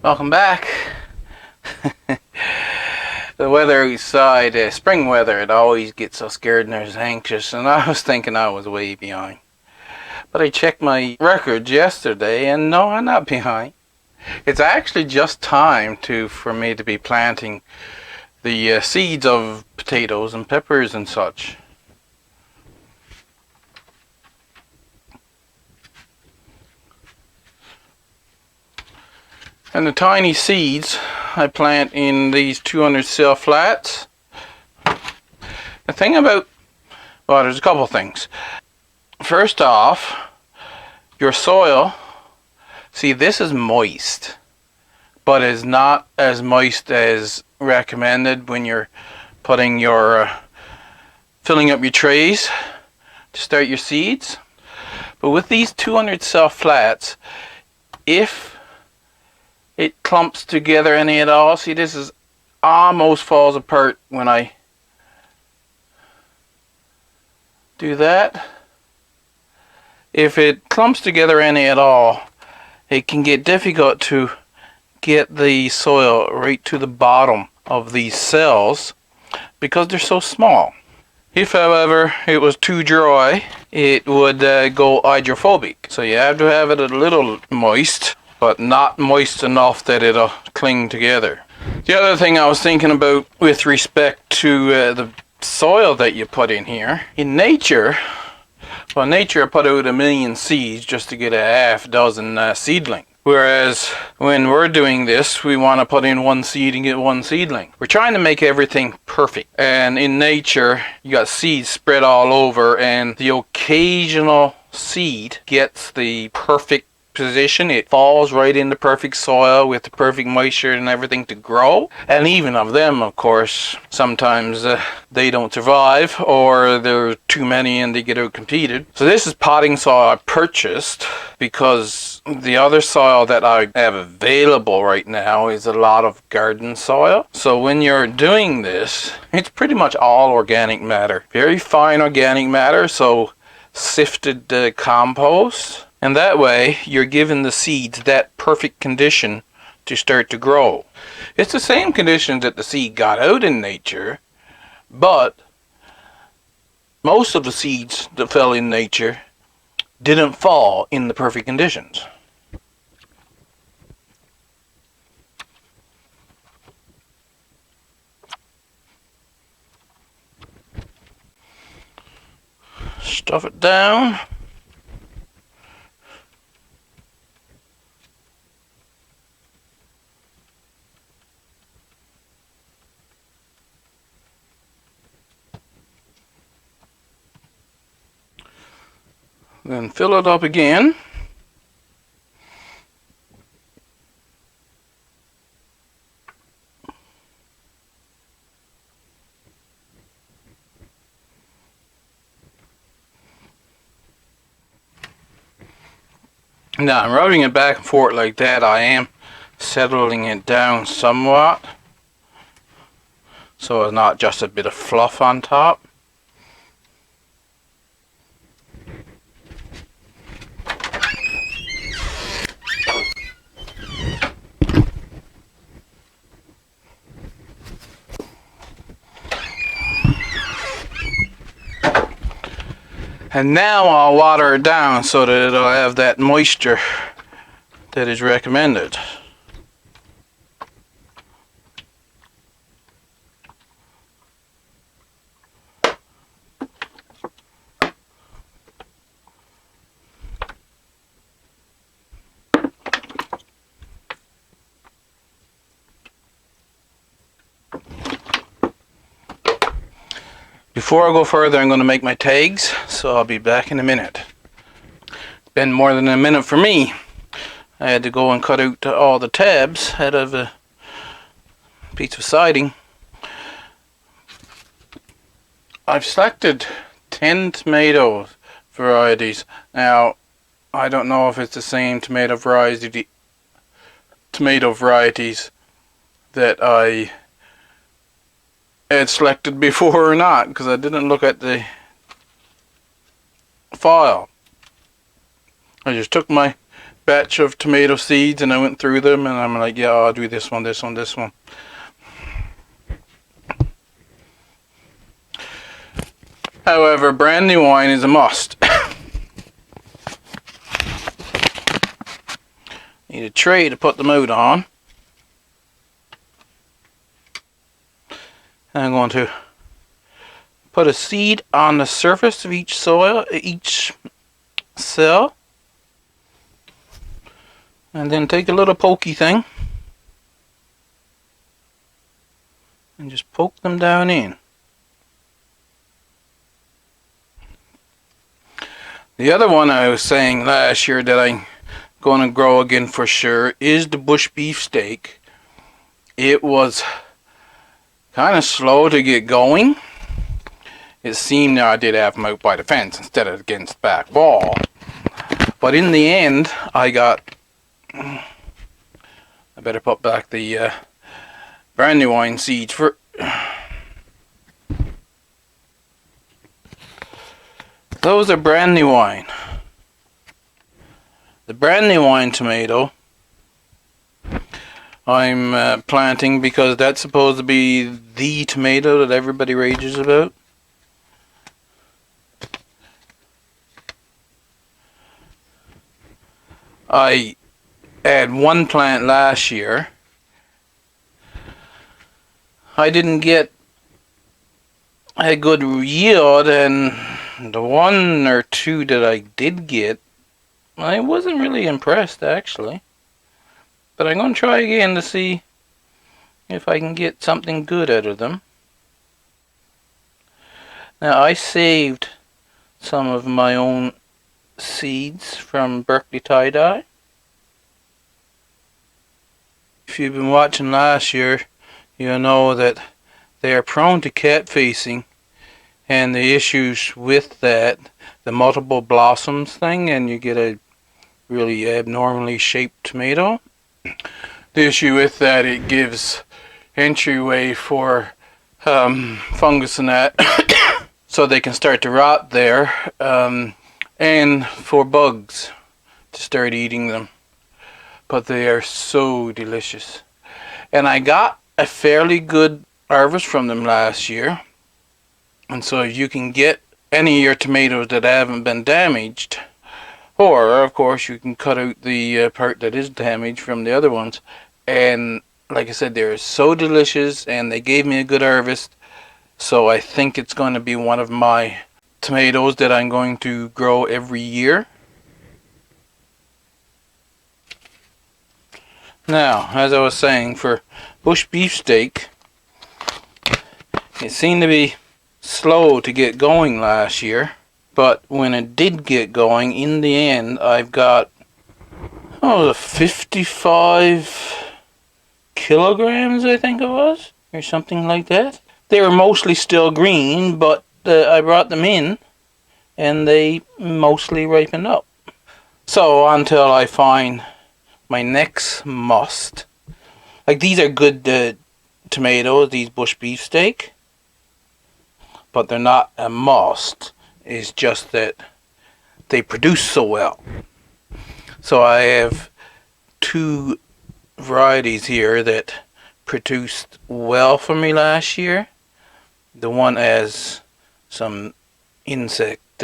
Welcome back. The weather outside, spring weather, it always gets us scared and us anxious, and I was thinking I was way behind. But I checked my records yesterday, and no, I'm not behind. It's actually just time for me to be planting the seeds of potatoes and peppers and such. And the tiny seeds I plant in these 200 cell flats. The thing about, well, there's a couple things. First off, your soil, see, this is moist, but is not as moist as recommended when you're putting your, filling up your trays to start your seeds. But with these 200 cell flats, if it clumps together any at all, see, this is almost falls apart when I do that. If it clumps together any at all, it can get difficult to get the soil right to the bottom of these cells because they're so small. If, however, it was too dry, it would go hydrophobic. So you have to have it a little moist, but not moist enough that it'll cling together. The other thing I was thinking about with respect to the soil that you put in here, in nature, well, nature put out 1 million seeds just to get a half dozen seedling. Whereas when we're doing this, we want to put in 1 seed and get 1 seedling. We're trying to make everything perfect. And in nature, you got seeds spread all over, and the occasional seed gets the perfect position. It falls right in the perfect soil with the perfect moisture and everything to grow. And even of them, of course, sometimes they don't survive, or there are too many and they get out competed. So this is potting soil I purchased because the other soil that I have available right now is a lot of garden soil. So when you're doing this, it's pretty much all organic matter. Very fine organic matter, so sifted compost. And that way, you're giving the seeds that perfect condition to start to grow. It's the same conditions that the seed got out in nature, but most of the seeds that fell in nature didn't fall in the perfect conditions. Stuff it down. Then fill it up again. Now I'm rubbing it back and forth like that. I am settling it down somewhat, so it's not just a bit of fluff on top. And now I'll water it down so that it'll have that moisture that is recommended. Before I go further, I'm going to make my tags, so I'll be back in a minute. It's been more than a minute for me. I had to go and cut out all the tabs out of a piece of siding. I've selected 10 tomato varieties. Now, I don't know if it's the same tomato varieties that I had selected before or not, because I didn't look at the file. I just took my batch of tomato seeds and I went through them and I'm like, yeah, I'll do this one, this one, this one. However, brandy wine is a must. Need a tray to put the mold on. And I'm going to put a seed on the surface of each soil, each cell. And then take a little pokey thing and just poke them down in. The other one I was saying last year that I'm going to grow again for sure is the bush beefsteak. It was kind of slow to get going. It seemed that I did have them out by the fence instead of against the back wall. But in the end, I better put back the brandywine seeds for. Those are brandywine. The brandywine tomato I'm planting because that's supposed to be the tomato that everybody rages about. I had one plant last year. I didn't get a good yield, and the one or two that I did get, I wasn't really impressed actually. But I'm going to try again to see if I can get something good out of them. Now I saved some of my own seeds from Berkeley tie-dye. If you've been watching last year, you'll know that they are prone to cat facing and the issues with that, the multiple blossoms thing, and you get a really abnormally shaped tomato. The issue with that, it gives entryway for fungus and that so they can start to rot there, and for bugs to start eating them. But they are so delicious. And I got a fairly good harvest from them last year. And so if you can get any of your tomatoes that haven't been damaged, or of course you can cut out the part that is damaged from the other ones. And like I said, they're so delicious and they gave me a good harvest. So I think it's going to be one of my tomatoes that I'm going to grow every year. Now, as I was saying, for bush beefsteak, it seemed to be slow to get going last year, but when it did get going, in the end, I've got 55 kilograms, I think it was, or something like that. They were mostly still green, but I brought them in, and they mostly ripened up. So until I find my next must, like these are good tomatoes, these bush beefsteak, but they're not a must. It's just that they produce so well. So I have two varieties here that produced well for me last year. The one has some insect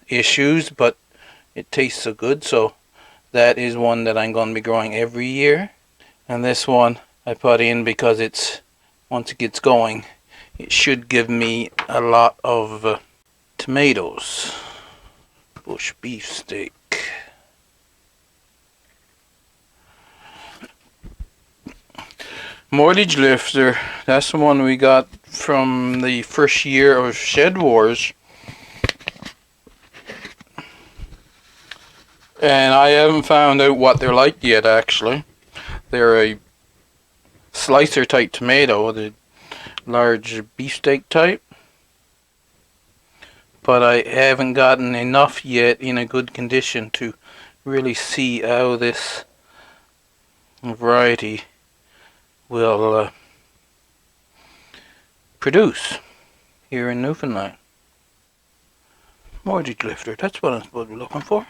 issues, but it tastes so good, so that is one that I'm going to be growing every year. And this one I put in because it's, once it gets going, it should give me a lot of tomatoes. Bush beefsteak. Mortgage lifter, that's the one we got from the first year of Shed Wars. And I haven't found out what they're like yet, actually. They're a slicer type tomato, the large beefsteak type. But I haven't gotten enough yet in a good condition to really see how this variety will produce here in Newfoundland. Mortgage lifter, that's what I'm supposed to be looking for.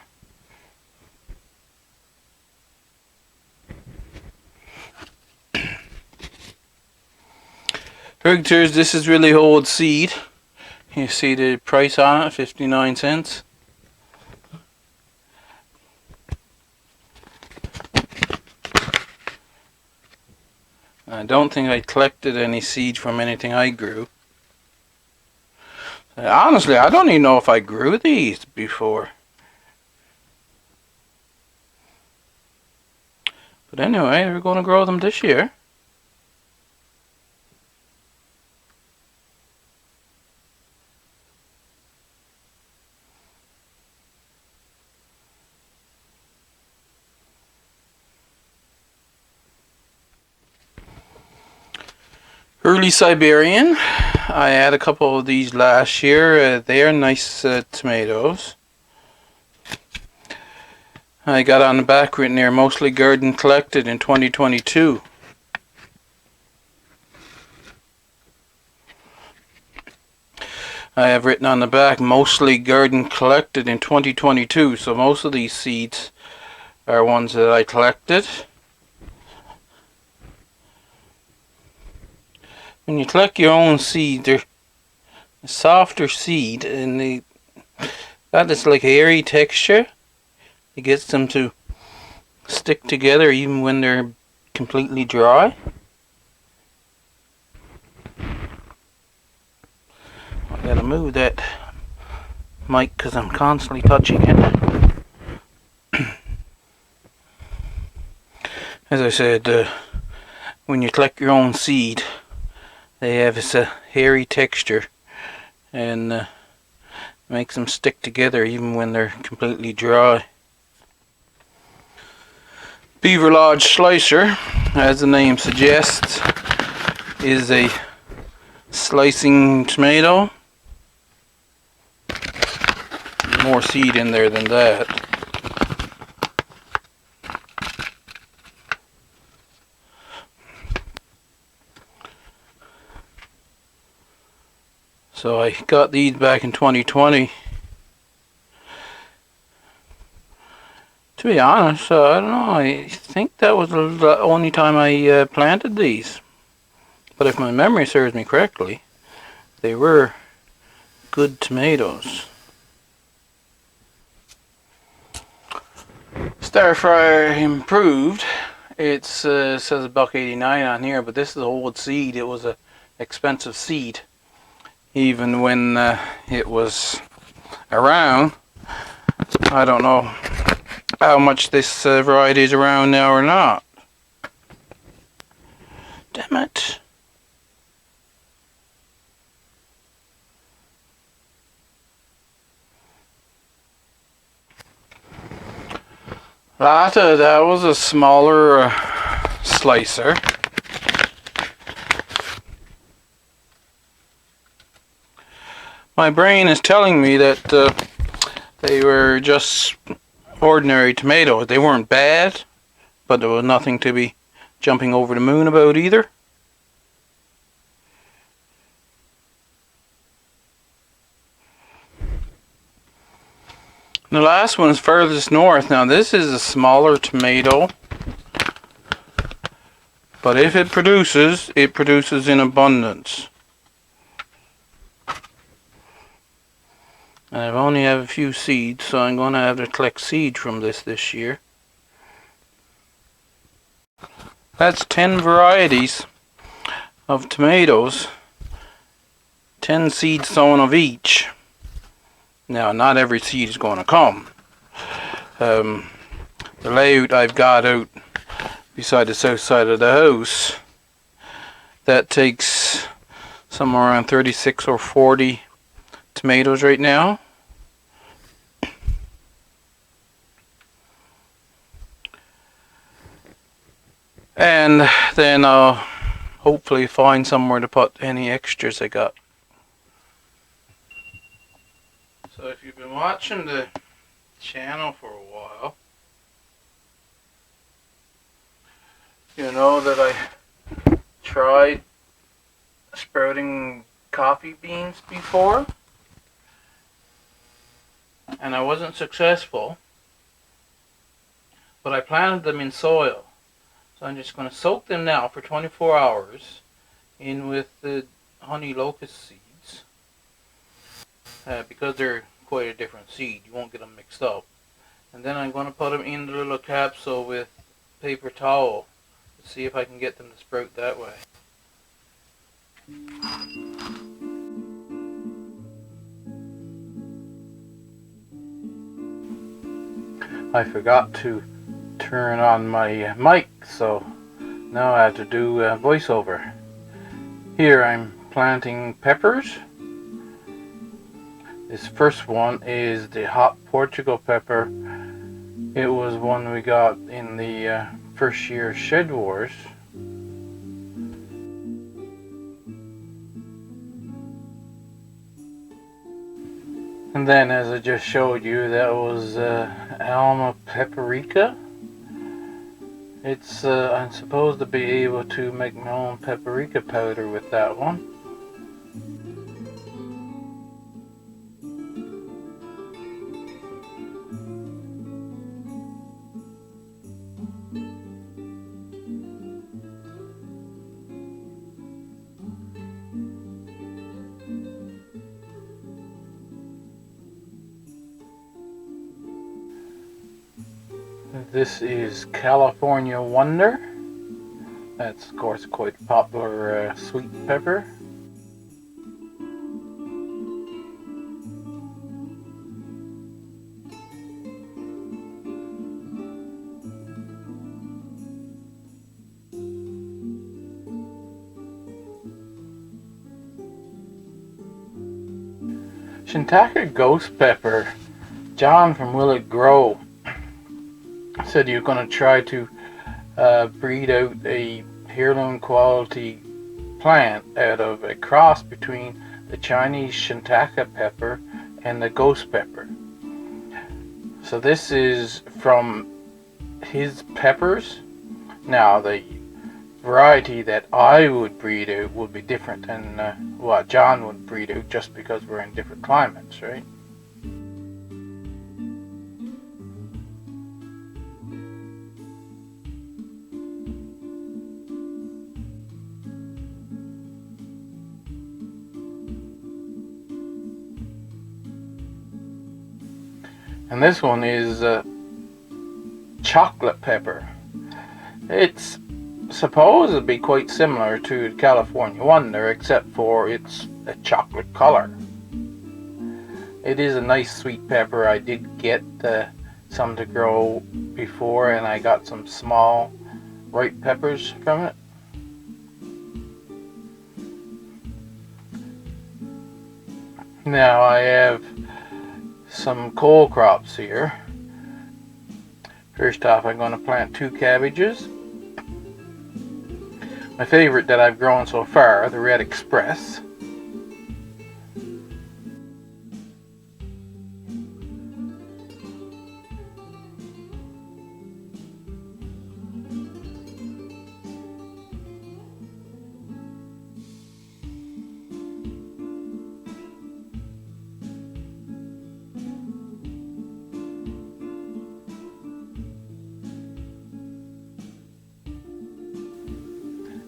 Pictures, this is really old seed. You see the price on it, 59 cents. I don't think I collected any seed from anything I grew. Honestly, I don't even know if I grew these before. But anyway, we're going to grow them this year. Early Siberian. I had a couple of these last year. They are nice tomatoes. I got on the back written there, mostly garden collected in 2022. I have written on the back, mostly garden collected in 2022. So most of these seeds are ones that I collected. When you collect your own seed, they're a softer seed, and they got this like airy texture. It gets them to stick together even when they're completely dry. I gotta move that mic because I'm constantly touching it. As I said, when you collect your own seed, they have this hairy texture, and makes them stick together even when they're completely dry. Beaver Lodge Slicer, as the name suggests, is a slicing tomato. More seed in there than that. So I got these back in 2020. To be honest, I don't know, I think that was the only time I planted these. But if my memory serves me correctly, they were good tomatoes. Starfire improved. It says $1.89 on here, but this is old seed. It was an expensive seed. Even when it was around. I don't know how much this variety is around now or not. Damn it. That was a smaller slicer. My brain is telling me that they were just ordinary tomatoes. They weren't bad, but there was nothing to be jumping over the moon about either. The last one's furthest north. Now this is a smaller tomato, but if it produces in abundance. And I've only have a few seeds, so I'm going to have to collect seed from this year. That's 10 varieties of tomatoes. 10 seeds sown of each. Now, not every seed is going to come. The layout I've got out beside the south side of the house, that takes somewhere around 36 or 40 tomatoes right now. And then I'll hopefully find somewhere to put any extras I got. So if you've been watching the channel for a while, you know that I tried sprouting coffee beans before, and I wasn't successful, but I planted them in soil. So I'm just going to soak them now for 24 hours in with the honey locust seeds, because they're quite a different seed. You won't get them mixed up. And then I'm going to put them in the little capsule with paper towel to see if I can get them to sprout that way. I forgot to turn on my mic, so now I have to do a voiceover. Here I'm planting peppers. This first one is the hot Portugal pepper. It was one we got in the first year Shed Wars. And then, as I just showed you, that was Alma Paprika. It's I'm supposed to be able to make my own paprika powder with that one. This is California Wonder. That's, of course, quite a popular sweet pepper. Shiitake ghost pepper. John from Will It Grow said you're going to try to breed out a heirloom quality plant out of a cross between the Chinese shiitake pepper and the ghost pepper. So this is from his peppers. Now the variety that I would breed out would be different than what John would breed out, just because we're in different climates, right? And this one is chocolate pepper. It's supposed to be quite similar to California Wonder, except for it's a chocolate color. It is a nice sweet pepper. I did get some to grow before, and I got some small ripe peppers from it. Now I have some cole crops here. First off, I'm going to plant 2 cabbages. My favorite that I've grown so far, the Red Express.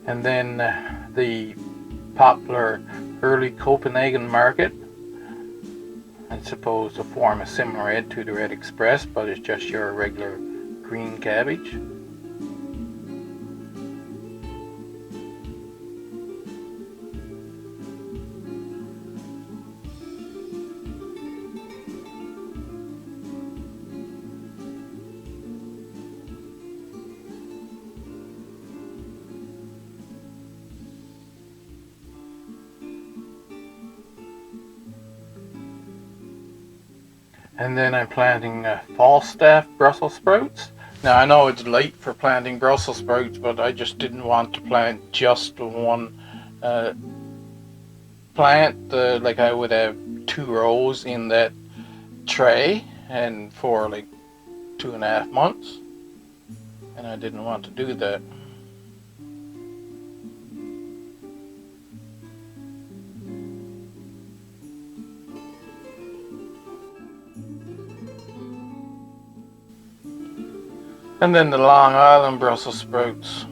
And then the popular early Copenhagen market. It's supposed to form a similar head to the Red Express, but it's just your regular green cabbage. And then I'm planting Falstaff Brussels sprouts. Now I know it's late for planting Brussels sprouts, but I just didn't want to plant just one plant. Like I would have 2 rows in that tray, and for like 2.5 months, and I didn't want to do that. And then the Long Island Brussels sprouts.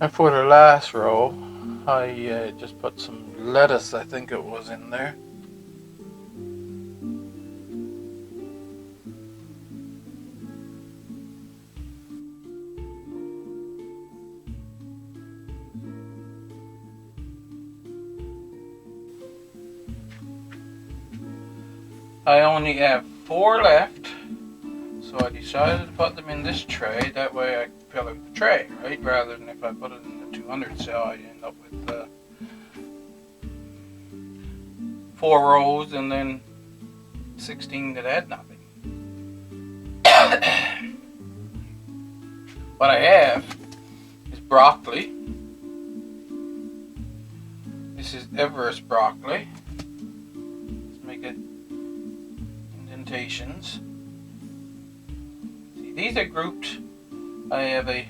And for the last row, I just put some lettuce, I think it was, in there. I only have 4 left, so I decided to put them in this tray. That way I can fill out the tray, right? Rather than if I put it in the 200 cell, I end up with 4 rows and then 16 that had nothing. What I have is broccoli. This is Everest broccoli. Let's make it indentations. See, these are grouped. I have a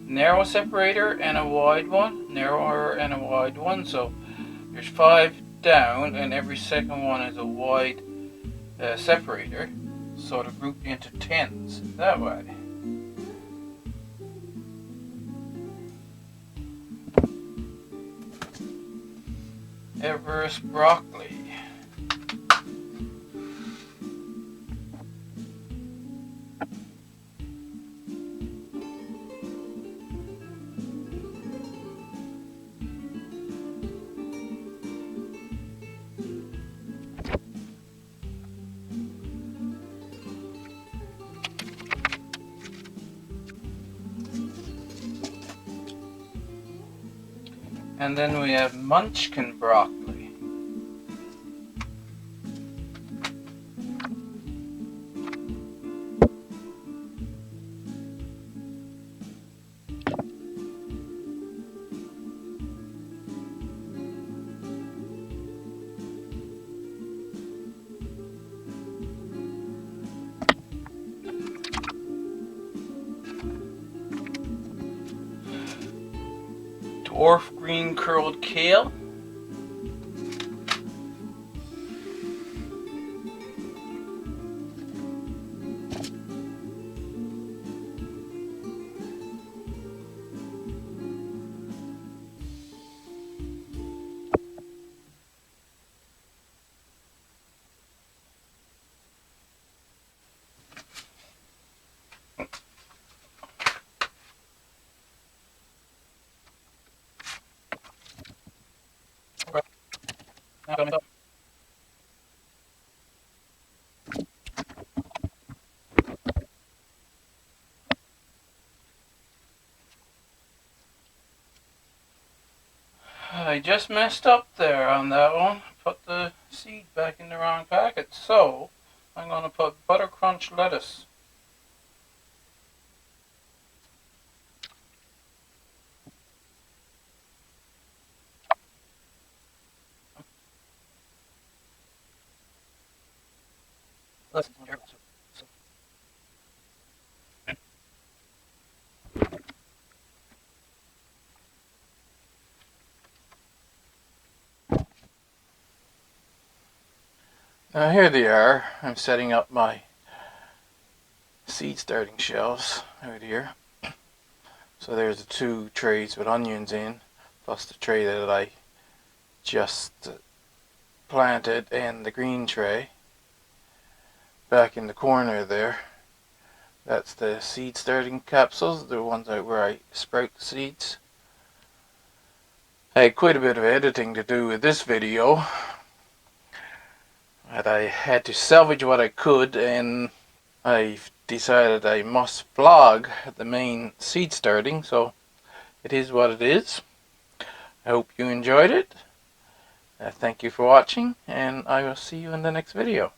narrow separator and a wide one, narrower and a wide one. So there's 5 down, and every second one is a wide separator. So they're grouped into 10s that way. Everest broccoli. And then we have Munchkin broccoli. Dwarf green curled kale. I just messed up there on that one. Put the seed back in the wrong packet. So I'm going to put butter crunch lettuce. Now here they are. I'm setting up my seed starting shelves out here. So there's the 2 trays with onions in, plus the tray that I just planted, and the green tray. Back in the corner there, that's the seed starting capsules, the ones out where I sprout the seeds. I had quite a bit of editing to do with this video, but I had to salvage what I could, and I decided I must vlog the main seed starting, so it is what it is. I hope you enjoyed it. Thank you for watching, and I will see you in the next video.